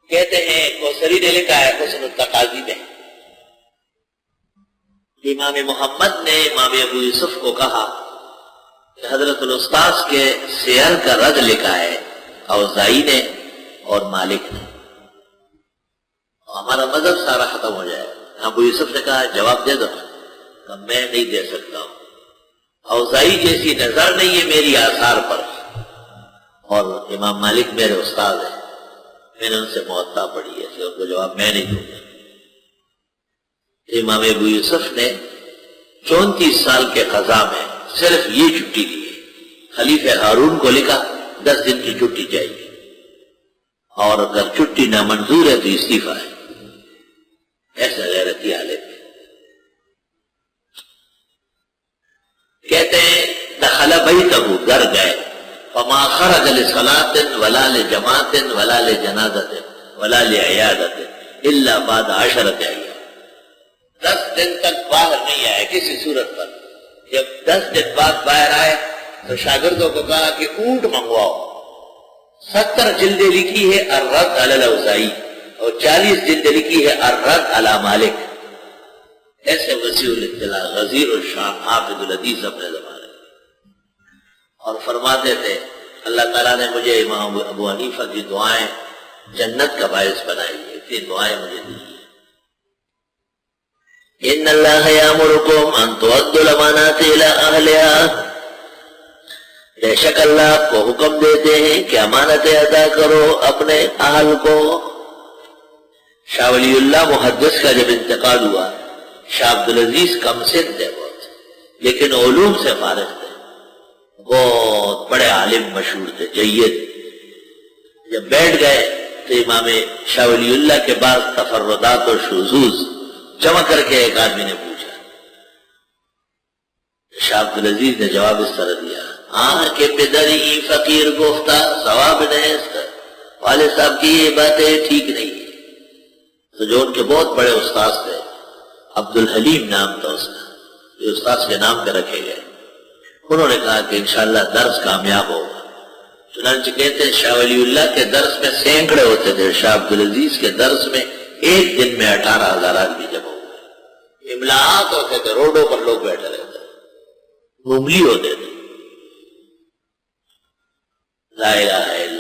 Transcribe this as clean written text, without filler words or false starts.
کہتے ہیں کوثری نے لکھا ہے حسن التقاضی میں، امام محمد نے امام ابو یوسف کو کہا کہ حضرت الاستاذ کے سیر کا رد لکھا ہے اوزائی نے اور مالک نے، ہمارا مذہب سارا ختم ہو جائے. ابو یوسف نے کہا جواب دے دو، کہ میں نہیں دے سکتا ہوں، اوزائی جیسی نظر نہیں ہے میری آثار پر، اور امام مالک میرے استاد ہیں، میں نے ان سے موطا پڑھی ہے، اس کو جواب میں نہیں دوں گا. امام ابو یوسف نے 34 سال کے قضا میں صرف یہ چھٹی لی ہے. خلیفہ ہارون کو لکھا 10 دن کی چھٹی چاہیے، اور اگر چھٹی نامنظور ہے تو استعفیٰ ہے. ایسا غیرتی حالت میں کہتے ہیں دخل بیتہ، گھر گئے، فما خرج لصلاۃ ولا لجماعت ولا لجنازۃ ولا لعیادۃ الا بعد 10 ایام. 10 دن تک باہر نہیں آئے کسی صورت پر. جب 10 دن بعد باہر آئے تو شاگردوں کو کہا کہ اونٹ منگواؤ. 70 جلدیں لکھی ہے الرد علی الاوزاعی اور 40 جلدیں لکھی ہے الرد علی مالک. ایسے وسیع الاطلاع غزیر الشان حافظ الحدیث اپنے زمانے میں، اور فرماتے تھے اللہ تعالیٰ نے مجھے امام ابو حنیفہ کی دعائیں جنت کا باعث بنائی ہے، اتنی دعائیں مجھے دی. ان اللہ یامرکم ان تؤدوا الامانات الی اہلها، بے شک اللہ آپ کو حکم دیتے ہیں کہ امانتیں ادا کرو اپنے اہل کو. شاہ ولی اللہ محدث کا جب انتقال ہوا، شاہ عبدالعزیز کم سن تھے بہت، لیکن علوم سے فارغ تھے، بہت بڑے عالم مشہور تھے جید. جب بیٹھ گئے تو امام شاہ ولی اللہ کے بعد تفردات اور شذوذ جمع کر کے ایک آدمی نے پوچھا. شاہ عبدالعزیز نے جواب اس طرح دیا، ہاں کہ پدری فقیر گفتہ ثواب نہیں، اس کا والد صاحب کی یہ باتیں ٹھیک نہیں. تو جو ان کے بہت بڑے استاذ تھے، عبدالحلیم نام تھا اس کا، یہ استاذ کے نام پہ رکھے گئے، انہوں نے کہا کہ انشاءاللہ درس کامیاب ہوگا. چنانچہ کہتے ہیں شاہ ولی اللہ کے درس میں سینکڑے ہوتے تھے، شاہ عبدالعزیز کے درس میں ایک دن میں 18,000 آدمی جمع ہوئے. املاءات ہوتے تھے، روڈوں پر لوگ بیٹھے رہتے تھے، مملی ہوتے تھے. لا الہ الا